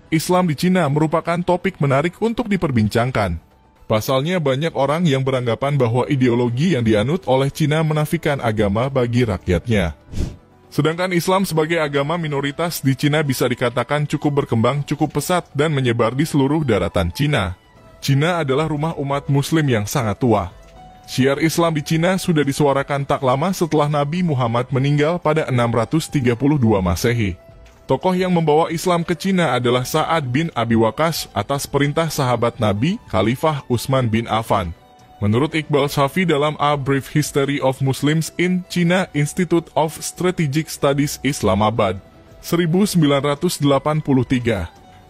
Islam di Cina merupakan topik menarik untuk diperbincangkan. Pasalnya banyak orang yang beranggapan bahwa ideologi yang dianut oleh Cina menafikan agama bagi rakyatnya. Sedangkan Islam sebagai agama minoritas di Cina bisa dikatakan cukup berkembang cukup pesat dan menyebar di seluruh daratan Cina. Cina adalah rumah umat Muslim yang sangat tua. Syiar Islam di Cina sudah disuarakan tak lama setelah Nabi Muhammad meninggal pada 632 Masehi. Tokoh yang membawa Islam ke Cina adalah Sa'ad bin Abi Waqqas atas perintah sahabat Nabi, Khalifah Utsman bin Affan. Menurut Iqbal Shafi dalam A Brief History of Muslims in China Institute of Strategic Studies Islamabad, 1983,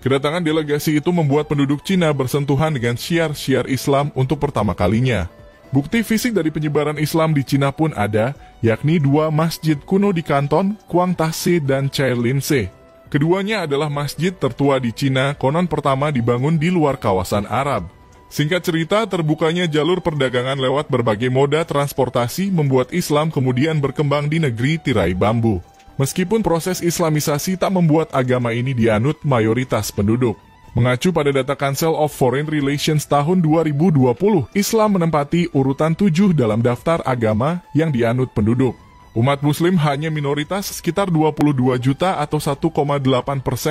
kedatangan delegasi itu membuat penduduk Cina bersentuhan dengan syiar-syiar Islam untuk pertama kalinya. Bukti fisik dari penyebaran Islam di Cina pun ada, yakni dua masjid kuno di Kanton, Guangtazi dan Chailin-se. Keduanya adalah masjid tertua di Cina, konon pertama dibangun di luar kawasan Arab. Singkat cerita, terbukanya jalur perdagangan lewat berbagai moda transportasi membuat Islam kemudian berkembang di negeri tirai bambu. Meskipun proses Islamisasi tak membuat agama ini dianut mayoritas penduduk. Mengacu pada data Council of Foreign Relations tahun 2020, Islam menempati urutan 7 dalam daftar agama yang dianut penduduk. Umat Muslim hanya minoritas sekitar 22 juta atau 1,8%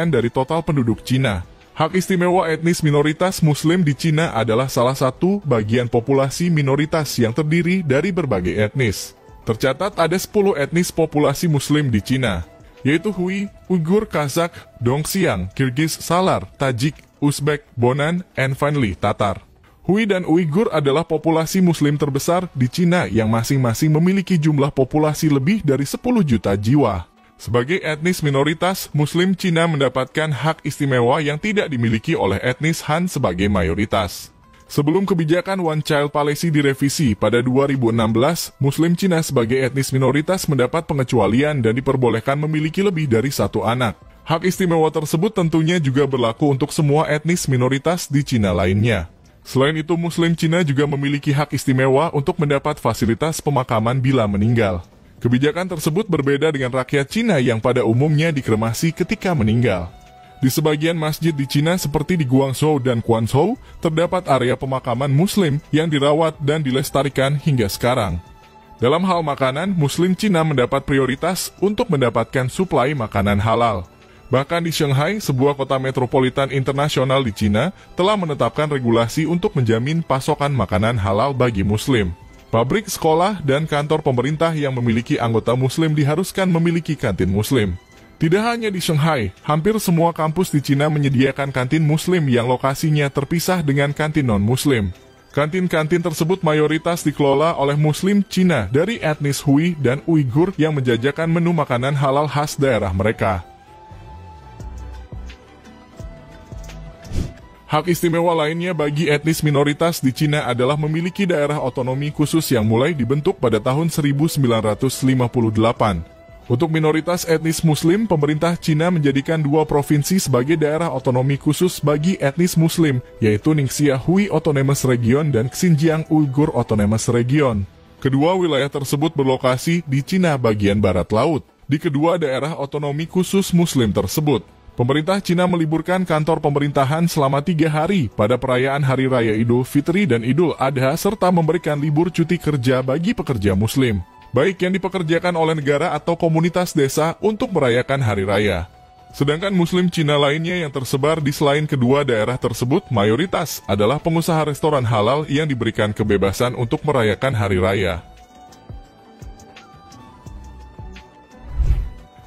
dari total penduduk Cina. Hak istimewa etnis minoritas Muslim di Cina adalah salah satu bagian populasi minoritas yang terdiri dari berbagai etnis. Tercatat ada 10 etnis populasi Muslim di Cina, yaitu Hui, Uighur, Kazakh, Dongxiang, Kirgiz, Salar, Tajik, Uzbek, Bonan, and finally Tatar. Hui dan Uighur adalah populasi Muslim terbesar di Cina yang masing-masing memiliki jumlah populasi lebih dari 10 juta jiwa. Sebagai etnis minoritas, Muslim Cina mendapatkan hak istimewa yang tidak dimiliki oleh etnis Han sebagai mayoritas. Sebelum kebijakan One Child Policy direvisi pada 2016, Muslim Cina sebagai etnis minoritas mendapat pengecualian dan diperbolehkan memiliki lebih dari satu anak. Hak istimewa tersebut tentunya juga berlaku untuk semua etnis minoritas di Cina lainnya. Selain itu, Muslim Cina juga memiliki hak istimewa untuk mendapat fasilitas pemakaman bila meninggal. Kebijakan tersebut berbeda dengan rakyat Cina yang pada umumnya dikremasi ketika meninggal. Di sebagian masjid di Cina seperti di Guangzhou dan Quanzhou, terdapat area pemakaman Muslim yang dirawat dan dilestarikan hingga sekarang. Dalam hal makanan, Muslim Cina mendapat prioritas untuk mendapatkan suplai makanan halal. Bahkan di Shanghai, sebuah kota metropolitan internasional di Cina, telah menetapkan regulasi untuk menjamin pasokan makanan halal bagi Muslim. Pabrik, sekolah, dan kantor pemerintah yang memiliki anggota Muslim diharuskan memiliki kantin Muslim. Tidak hanya di Shanghai, hampir semua kampus di Cina menyediakan kantin Muslim yang lokasinya terpisah dengan kantin non-Muslim. Kantin-kantin tersebut mayoritas dikelola oleh Muslim Cina dari etnis Hui dan Uighur yang menjajakan menu makanan halal khas daerah mereka. Hak istimewa lainnya bagi etnis minoritas di Cina adalah memiliki daerah otonomi khusus yang mulai dibentuk pada tahun 1958. Untuk minoritas etnis Muslim, pemerintah Cina menjadikan 2 provinsi sebagai daerah otonomi khusus bagi etnis Muslim, yaitu Ningxia Hui Autonomous Region dan Xinjiang Uyghur Autonomous Region. Kedua wilayah tersebut berlokasi di Cina bagian barat laut. Di kedua daerah otonomi khusus Muslim tersebut, pemerintah Cina meliburkan kantor pemerintahan selama 3 hari pada perayaan Hari Raya Idul Fitri dan Idul Adha serta memberikan libur cuti kerja bagi pekerja Muslim, baik yang dipekerjakan oleh negara atau komunitas desa untuk merayakan hari raya. Sedangkan Muslim Cina lainnya yang tersebar di selain kedua daerah tersebut mayoritas adalah pengusaha restoran halal yang diberikan kebebasan untuk merayakan hari raya.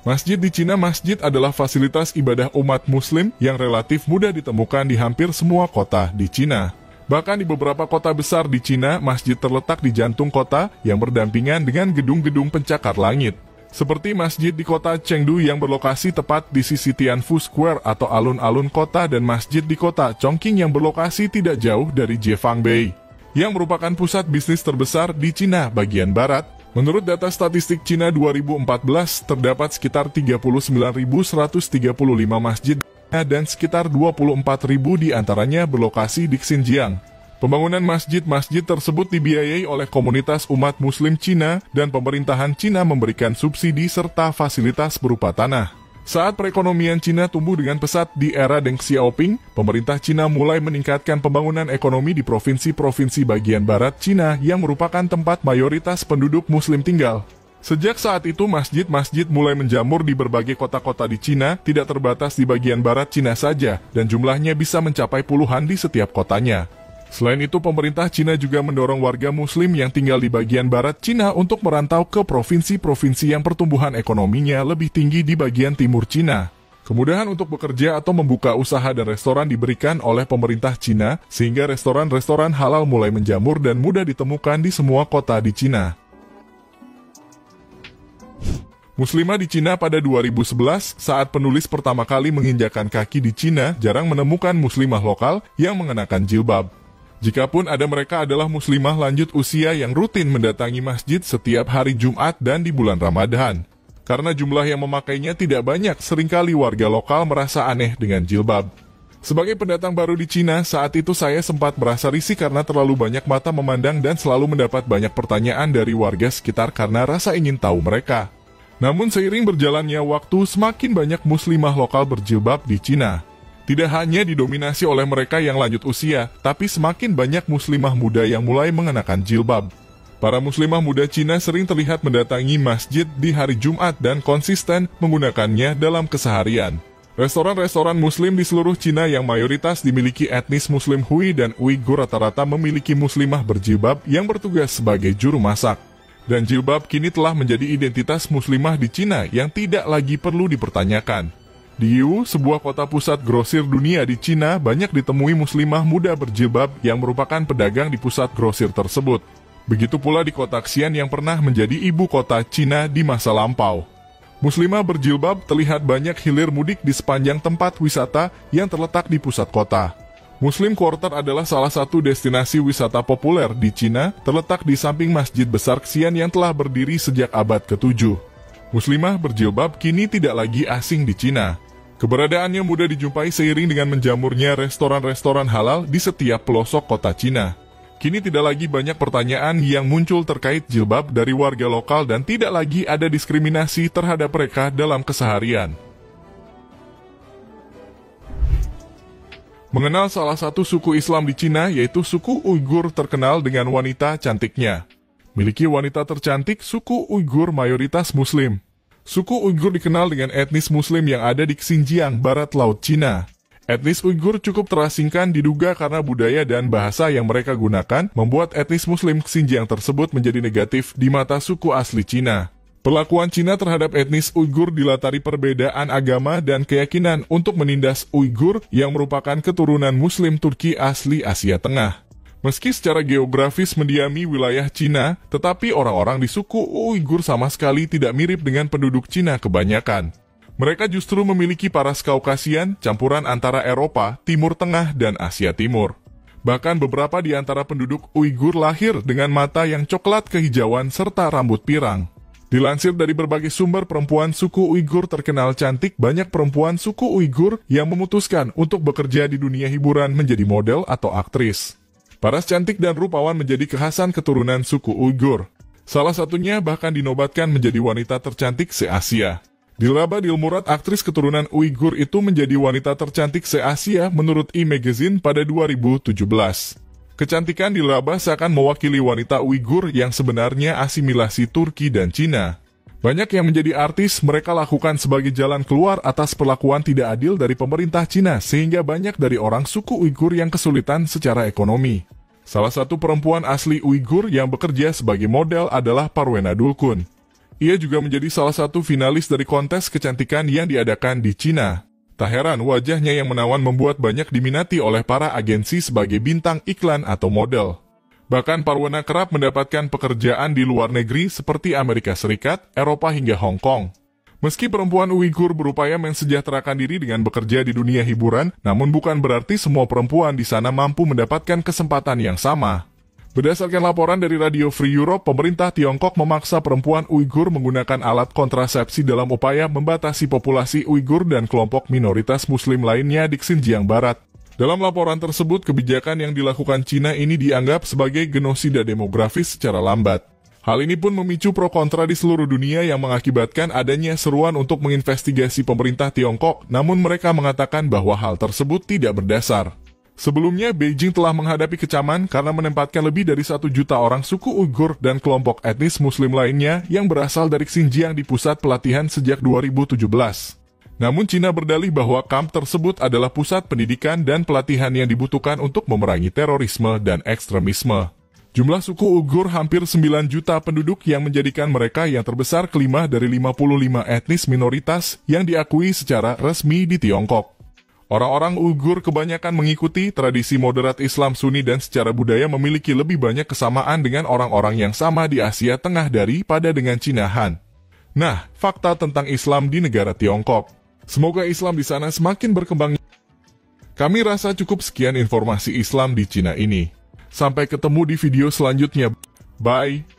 Masjid di Cina, masjid adalah fasilitas ibadah umat Muslim yang relatif mudah ditemukan di hampir semua kota di Cina. Bahkan di beberapa kota besar di Cina, masjid terletak di jantung kota yang berdampingan dengan gedung-gedung pencakar langit. Seperti masjid di kota Chengdu yang berlokasi tepat di sisi Tianfu Square atau alun-alun kota dan masjid di kota Chongqing yang berlokasi tidak jauh dari Jiefang-Bei, yang merupakan pusat bisnis terbesar di Cina bagian barat. Menurut data statistik Cina 2014, terdapat sekitar 39.135 masjid dan sekitar 24.000 diantaranya berlokasi di Xinjiang. Pembangunan masjid-masjid tersebut dibiayai oleh komunitas umat Muslim Cina dan pemerintahan Cina memberikan subsidi serta fasilitas berupa tanah. Saat perekonomian Cina tumbuh dengan pesat di era Deng Xiaoping, pemerintah Cina mulai meningkatkan pembangunan ekonomi di provinsi-provinsi bagian barat Cina yang merupakan tempat mayoritas penduduk Muslim tinggal. Sejak saat itu, masjid-masjid mulai menjamur di berbagai kota-kota di Cina, tidak terbatas di bagian barat Cina saja, dan jumlahnya bisa mencapai puluhan di setiap kotanya. Selain itu, pemerintah Cina juga mendorong warga Muslim yang tinggal di bagian barat Cina untuk merantau ke provinsi-provinsi yang pertumbuhan ekonominya lebih tinggi di bagian timur Cina. Kemudahan untuk bekerja atau membuka usaha dan restoran diberikan oleh pemerintah Cina, sehingga restoran-restoran halal mulai menjamur dan mudah ditemukan di semua kota di Cina. Muslimah di Cina pada 2011, saat penulis pertama kali menginjakan kaki di Cina, jarang menemukan muslimah lokal yang mengenakan jilbab. Jikapun ada, mereka adalah muslimah lanjut usia yang rutin mendatangi masjid setiap hari Jumat dan di bulan Ramadan. Karena jumlah yang memakainya tidak banyak, seringkali warga lokal merasa aneh dengan jilbab. Sebagai pendatang baru di Cina, saat itu saya sempat merasa risih karena terlalu banyak mata memandang dan selalu mendapat banyak pertanyaan dari warga sekitar karena rasa ingin tahu mereka. Namun seiring berjalannya waktu, semakin banyak muslimah lokal berjilbab di Cina. Tidak hanya didominasi oleh mereka yang lanjut usia, tapi semakin banyak muslimah muda yang mulai mengenakan jilbab. Para muslimah muda Cina sering terlihat mendatangi masjid di hari Jumat dan konsisten menggunakannya dalam keseharian. Restoran-restoran muslim di seluruh Cina yang mayoritas dimiliki etnis muslim Hui dan Uighur rata-rata memiliki muslimah berjilbab yang bertugas sebagai juru masak. Dan jilbab kini telah menjadi identitas muslimah di Cina yang tidak lagi perlu dipertanyakan. Di Yiwu, sebuah kota pusat grosir dunia di Cina, banyak ditemui muslimah muda berjilbab yang merupakan pedagang di pusat grosir tersebut. Begitu pula di kota Xi'an yang pernah menjadi ibu kota Cina di masa lampau. Muslimah berjilbab terlihat banyak hilir mudik di sepanjang tempat wisata yang terletak di pusat kota. Muslim Quarter adalah salah satu destinasi wisata populer di Cina, terletak di samping masjid besar Xi'an yang telah berdiri sejak abad ke-7. Muslimah berjilbab kini tidak lagi asing di Cina. Keberadaannya mudah dijumpai seiring dengan menjamurnya restoran-restoran halal di setiap pelosok kota Cina. Kini tidak lagi banyak pertanyaan yang muncul terkait jilbab dari warga lokal dan tidak lagi ada diskriminasi terhadap mereka dalam keseharian. Mengenal salah satu suku Islam di Cina, yaitu suku Uighur, terkenal dengan wanita cantiknya. Miliki wanita tercantik, suku Uighur mayoritas Muslim. Suku Uighur dikenal dengan etnis Muslim yang ada di Xinjiang, barat laut Cina. Etnis Uighur cukup terasingkan diduga karena budaya dan bahasa yang mereka gunakan membuat etnis Muslim Xinjiang tersebut menjadi negatif di mata suku asli Cina. Perlakuan Cina terhadap etnis Uighur dilatari perbedaan agama dan keyakinan untuk menindas Uighur yang merupakan keturunan Muslim Turki asli Asia Tengah. Meski secara geografis mendiami wilayah Cina, tetapi orang-orang di suku Uighur sama sekali tidak mirip dengan penduduk Cina kebanyakan. Mereka justru memiliki paras Kaukasian, campuran antara Eropa, Timur Tengah, dan Asia Timur. Bahkan beberapa di antara penduduk Uighur lahir dengan mata yang coklat kehijauan serta rambut pirang. Dilansir dari berbagai sumber, perempuan suku Uighur terkenal cantik. Banyak perempuan suku Uighur yang memutuskan untuk bekerja di dunia hiburan menjadi model atau aktris. Paras cantik dan rupawan menjadi kekhasan keturunan suku Uighur. Salah satunya bahkan dinobatkan menjadi wanita tercantik se-Asia. Dilraba Dilmurad, aktris keturunan Uighur itu menjadi wanita tercantik se-Asia menurut E-Magazine pada 2017. Kecantikan Dilraba seakan mewakili wanita Uighur yang sebenarnya asimilasi Turki dan Cina. Banyak yang menjadi artis mereka lakukan sebagai jalan keluar atas perlakuan tidak adil dari pemerintah Cina, sehingga banyak dari orang suku Uighur yang kesulitan secara ekonomi. Salah satu perempuan asli Uighur yang bekerja sebagai model adalah Parwena Dulkun. Ia juga menjadi salah satu finalis dari kontes kecantikan yang diadakan di Cina. Tak heran wajahnya yang menawan membuat banyak diminati oleh para agensi sebagai bintang iklan atau model. Bahkan Parwena kerap mendapatkan pekerjaan di luar negeri seperti Amerika Serikat, Eropa hingga Hong Kong. Meski perempuan Uighur berupaya mensejahterakan diri dengan bekerja di dunia hiburan, namun bukan berarti semua perempuan di sana mampu mendapatkan kesempatan yang sama. Berdasarkan laporan dari Radio Free Europe, pemerintah Tiongkok memaksa perempuan Uighur menggunakan alat kontrasepsi dalam upaya membatasi populasi Uighur dan kelompok minoritas Muslim lainnya di Xinjiang Barat. Dalam laporan tersebut, kebijakan yang dilakukan Cina ini dianggap sebagai genosida demografis secara lambat. Hal ini pun memicu pro kontra di seluruh dunia yang mengakibatkan adanya seruan untuk menginvestigasi pemerintah Tiongkok, namun mereka mengatakan bahwa hal tersebut tidak berdasar. Sebelumnya, Beijing telah menghadapi kecaman karena menempatkan lebih dari 1 juta orang suku Uighur dan kelompok etnis Muslim lainnya yang berasal dari Xinjiang di pusat pelatihan sejak 2017. Namun Cina berdalih bahwa kamp tersebut adalah pusat pendidikan dan pelatihan yang dibutuhkan untuk memerangi terorisme dan ekstremisme. Jumlah suku Uighur hampir 9 juta penduduk yang menjadikan mereka yang terbesar kelima dari 55 etnis minoritas yang diakui secara resmi di Tiongkok. Orang-orang Uighur kebanyakan mengikuti tradisi moderat Islam Sunni dan secara budaya memiliki lebih banyak kesamaan dengan orang-orang yang sama di Asia Tengah daripada dengan Cina Han. Nah, fakta tentang Islam di negara Tiongkok. Semoga Islam di sana semakin berkembang. Kami rasa cukup sekian informasi Islam di Cina ini. Sampai ketemu di video selanjutnya. Bye.